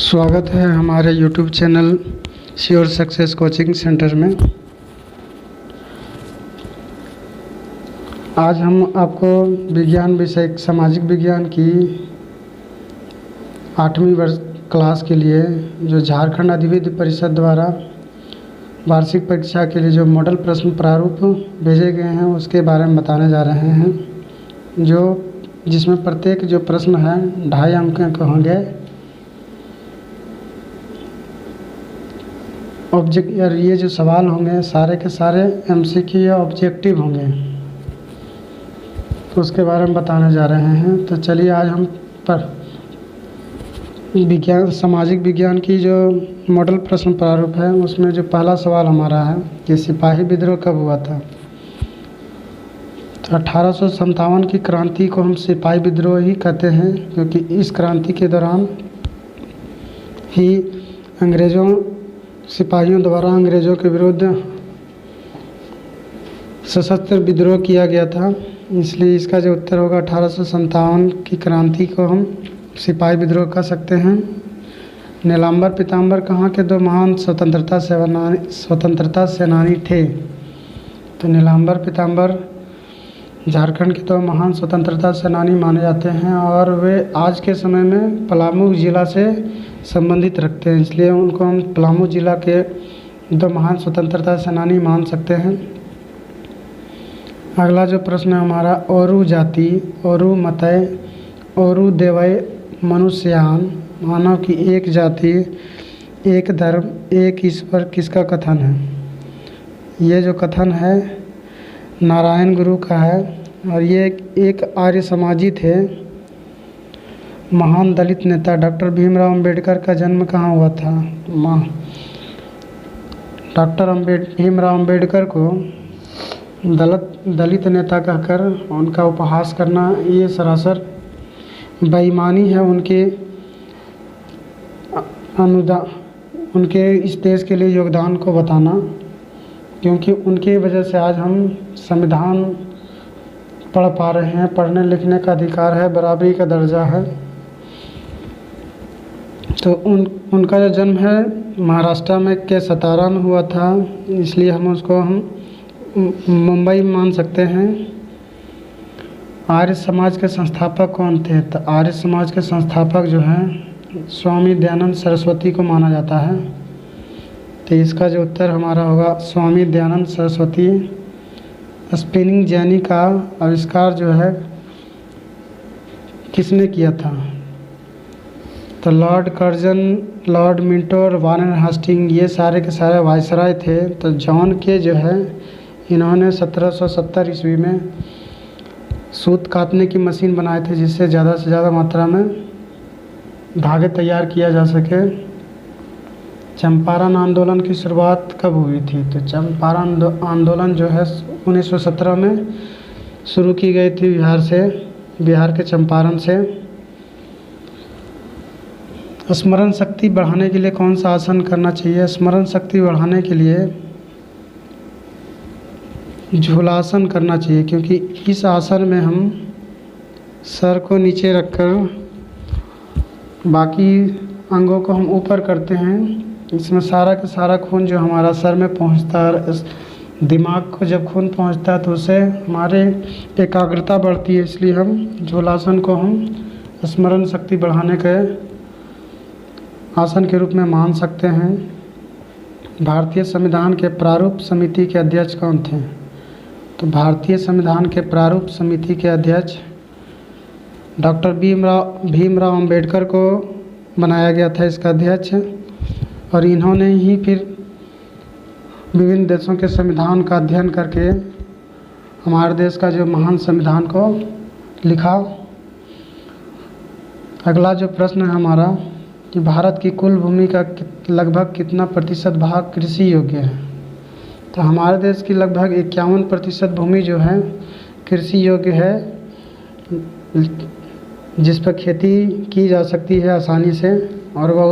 स्वागत है हमारे YouTube channel sure success coaching centre में। आज हम आपको विज्ञान विषय सामाजिक विज्ञान की 8वीं वर्ष क्लास के लिए जो झारखंड अधिविद्य परिषद द्वारा वार्षिक परीक्षा के लिए जो मॉडल प्रश्न प्रारूप भेजे गए हैं उसके बारे में बताने जा रहे हैं, जिसमें प्रत्येक जो प्रश्न है 2.5 अंक के होंगे। ये जो सवाल होंगे सारे के सारे MCQ या ऑब्जेक्टिव होंगे, तो उसके बारे में बताने जा रहे हैं। तो चलिए आज हम सामाजिक विज्ञान की जो मॉडल प्रश्न प्रारूप है उसमें जो पहला सवाल हमारा है कि सिपाही विद्रोह कब हुआ था। तो 1857 की क्रांति को हम सिपाही विद्रोह ही कहते हैं, क्योंकि इस क्रांति के दौरान ही सिपाहियों द्वारा अंग्रेज़ों के विरुद्ध सशस्त्र विद्रोह किया गया था। इसलिए इसका जो उत्तर होगा 1857 की क्रांति को हम सिपाही विद्रोह कह सकते हैं। नीलांबर पीताम्बर कहाँ के 2 महान स्वतंत्रता सेनानी थे। तो नीलांबर पीताम्बर झारखंड के 2 महान स्वतंत्रता सेनानी माने जाते हैं और वे आज के समय में पलामू जिला से संबंधित रखते हैं, इसलिए उनको हम पलामू जिला के 2 महान स्वतंत्रता सेनानी मान सकते हैं। अगला जो प्रश्न है हमारा, औरु जाति, औरु मतय, औरु देवय मनुष्यान, मानव की एक जाति, एक धर्म, एक ईश्वर किसका कथन है। ये जो कथन है नारायण गुरु का है और ये एक आर्य समाजी थे। महान दलित नेता डॉक्टर भीमराव अंबेडकर का जन्म कहाँ हुआ था। भीमराव अंबेडकर को दलित नेता कहकर उनका उपहास करना ये सरासर बेईमानी है। उनके इस देश के लिए योगदान को बताना, क्योंकि उनकी वजह से आज हम संविधान पढ़ पा रहे हैं, पढ़ने लिखने का अधिकार है, बराबरी का दर्जा है। तो उनका जो जन्म है महाराष्ट्र में के सतारा में हुआ था, इसलिए हम मुंबई मान सकते हैं। आर्य समाज के संस्थापक कौन थे। तो आर्य समाज के संस्थापक जो हैं स्वामी दयानंद सरस्वती को माना जाता है। तो इसका जो उत्तर हमारा होगा स्वामी दयानंद सरस्वती। स्पिनिंग जेनी का आविष्कार जो है किसने किया था। तो लॉर्ड कर्जन, लॉर्ड मिंटो और वारेन हेस्टिंग ये सारे के सारे वायसराय थे। तो जॉन के जो है इन्होंने 1770 ईस्वी में सूत काटने की मशीन बनाए थे, जिससे ज़्यादा से ज़्यादा मात्रा में धागे तैयार किया जा सके। चंपारण आंदोलन की शुरुआत कब हुई थी। तो चंपारण आंदोलन जो है 1917 में शुरू की गई थी बिहार के चंपारण से। स्मरण शक्ति बढ़ाने के लिए कौन सा आसन करना चाहिए। स्मरण शक्ति बढ़ाने के लिए झूलासन करना चाहिए, क्योंकि इस आसन में हम सर को नीचे रखकर बाकी अंगों को हम ऊपर करते हैं। इसमें सारा का सारा खून जो हमारा सर में पहुंचता है, दिमाग को जब खून पहुंचता है तो उससे हमारे एकाग्रता बढ़ती है। इसलिए हम झूलासन को हम स्मरण शक्ति बढ़ाने के आसन के रूप में मान सकते हैं। भारतीय संविधान के प्रारूप समिति के अध्यक्ष कौन थे। तो भारतीय संविधान के प्रारूप समिति के अध्यक्ष डॉक्टर भीमराव अंबेडकर को बनाया गया था इसका अध्यक्ष, और इन्होंने ही फिर विभिन्न देशों के संविधान का अध्ययन करके हमारे देश का जो महान संविधान को लिखा। अगला जो प्रश्न है हमारा कि भारत की कुल भूमि का लगभग कितना प्रतिशत भाग कृषि योग्य है। तो हमारे देश की लगभग 51% भूमि जो है कृषि योग्य है, जिस पर खेती की जा सकती है आसानी से, और वह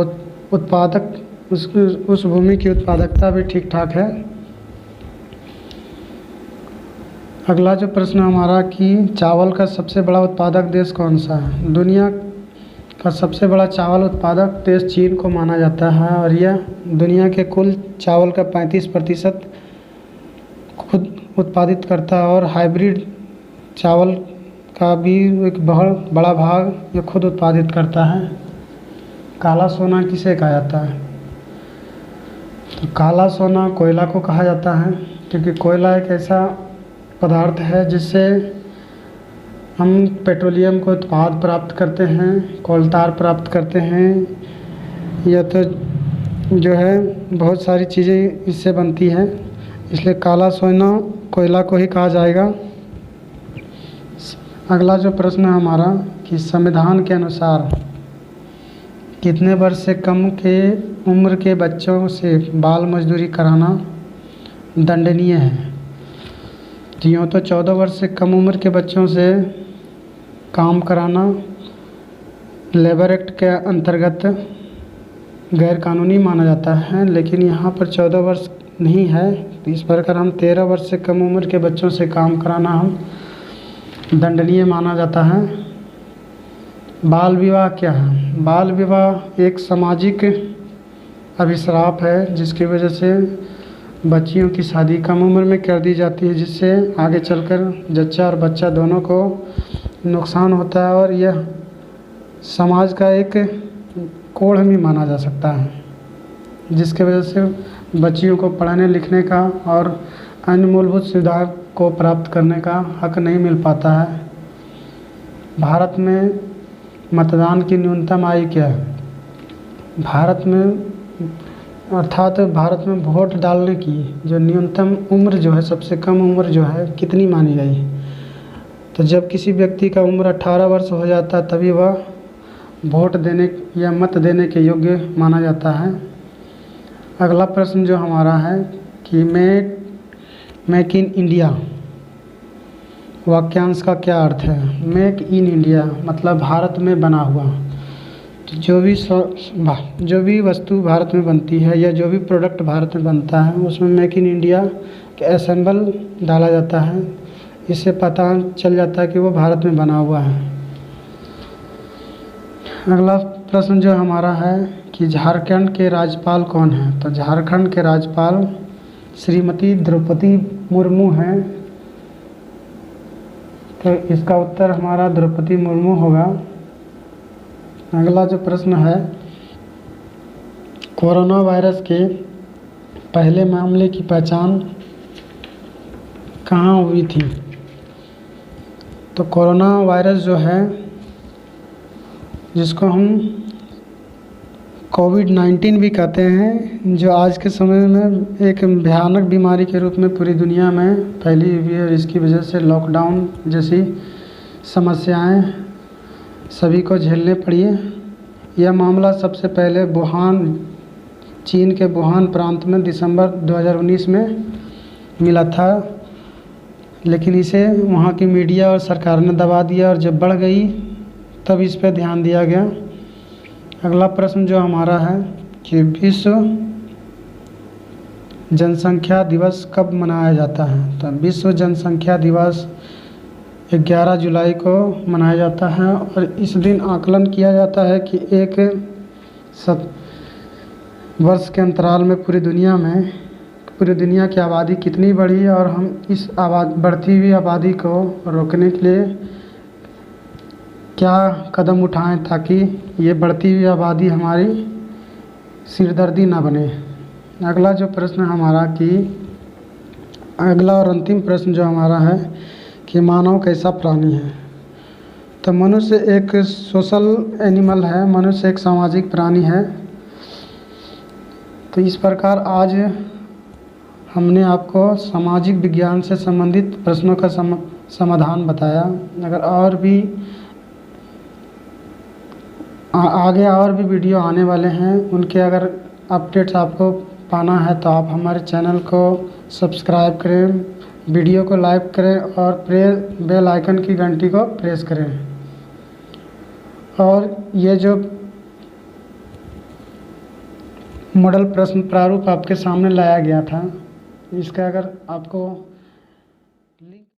उस भूमि की उत्पादकता भी ठीक ठाक है। अगला जो प्रश्न हमारा कि चावल का सबसे बड़ा उत्पादक देश कौन सा है। दुनिया का सबसे बड़ा चावल उत्पादक देश चीन को माना जाता है और यह दुनिया के कुल चावल का 35% खुद उत्पादित करता है और हाइब्रिड चावल का भी एक बहुत बड़ा भाग ये खुद उत्पादित करता है। काला सोना किसे कहा जाता है? तो काला सोना कोयला को कहा जाता है, क्योंकि कोयला एक ऐसा पदार्थ है जिससे हम पेट्रोलियम को उत्पाद प्राप्त करते हैं, कोलतार प्राप्त करते हैं, या तो जो है बहुत सारी चीज़ें इससे बनती हैं, इसलिए काला सोना कोयला को ही कहा जाएगा। अगला जो प्रश्न है हमारा कि संविधान के अनुसार कितने वर्ष से कम के उम्र के बच्चों से बाल मजदूरी कराना दंडनीय है? तो यूँ तो 14 वर्ष से कम उम्र के बच्चों से काम कराना लेबर एक्ट के अंतर्गत गैर कानूनी माना जाता है, लेकिन यहाँ पर 14 वर्ष नहीं है, तो इस प्रकार हम 13 वर्ष से कम उम्र के बच्चों से काम कराना हम दंडनीय माना जाता है। बाल विवाह क्या है? बाल विवाह एक सामाजिक अभिशाप है जिसकी वजह से बच्चियों की शादी कम उम्र में कर दी जाती है, जिससे आगे चलकर जच्चा और बच्चा दोनों को नुकसान होता है और यह समाज का एक कोढ़ भी माना जा सकता है, जिसके वजह से बच्चियों को पढ़ने लिखने का और अन्य मूलभूत सुविधा को प्राप्त करने का हक नहीं मिल पाता है। भारत में मतदान की न्यूनतम आयु क्या है? भारत में भारत में वोट डालने की जो न्यूनतम उम्र जो है, सबसे कम उम्र जो है कितनी मानी गई? तो जब किसी व्यक्ति का उम्र 18 वर्ष हो जाता है तभी वह वोट देने या मत देने के योग्य माना जाता है। अगला प्रश्न जो हमारा है कि मेक इन इंडिया वाक्यांश का क्या अर्थ है? मेक इन इंडिया मतलब भारत में बना हुआ। तो जो भी वस्तु भारत में बनती है या जो भी प्रोडक्ट भारत में बनता है उसमें मेक इन इंडिया के असेंबल डाला जाता है, इससे पता चल जाता है कि वो भारत में बना हुआ है। अगला प्रश्न जो हमारा है कि झारखंड के राज्यपाल कौन है? तो झारखंड के राज्यपाल श्रीमती द्रौपदी मुर्मू हैं, तो इसका उत्तर हमारा द्रौपदी मुर्मू होगा। अगला जो प्रश्न है कोरोना वायरस के पहले मामले की पहचान कहाँ हुई थी? तो कोरोना वायरस जो है, जिसको हम कोविड-19 भी कहते हैं, जो आज के समय में एक भयानक बीमारी के रूप में पूरी दुनिया में फैली हुई है, इसकी वजह से लॉकडाउन जैसी समस्याएं सभी को झेलने पड़ी है। यह मामला सबसे पहले चीन के वुहान प्रांत में दिसंबर 2019 में मिला था, लेकिन इसे वहाँ की मीडिया और सरकार ने दबा दिया और जब बढ़ गई तब इस पर ध्यान दिया गया। अगला प्रश्न जो हमारा है कि विश्व जनसंख्या दिवस कब मनाया जाता है? तो विश्व जनसंख्या दिवस 11 जुलाई को मनाया जाता है और इस दिन आकलन किया जाता है कि एक वर्ष के अंतराल में पूरी दुनिया की आबादी कितनी बढ़ी और हम इस बढ़ती हुई आबादी को रोकने के लिए क्या कदम उठाएं ताकि ये बढ़ती हुई आबादी हमारी सिरदर्दी ना बने। अगला जो प्रश्न हमारा कि अगला और अंतिम प्रश्न जो हमारा है कि मानव कैसा प्राणी है? तो मनुष्य एक सोशल एनिमल है, मनुष्य एक सामाजिक प्राणी है। तो इस प्रकार आज हमने आपको सामाजिक विज्ञान से संबंधित प्रश्नों का समाधान बताया। अगर और भी आगे और भी वीडियो आने वाले हैं, उनके अगर अपडेट्स आपको पाना है तो आप हमारे चैनल को सब्सक्राइब करें, वीडियो को लाइक करें और बेल आइकन की घंटी को प्रेस करें। और ये जो मॉडल प्रश्न प्रारूप आपके सामने लाया गया था, इसका अगर आपको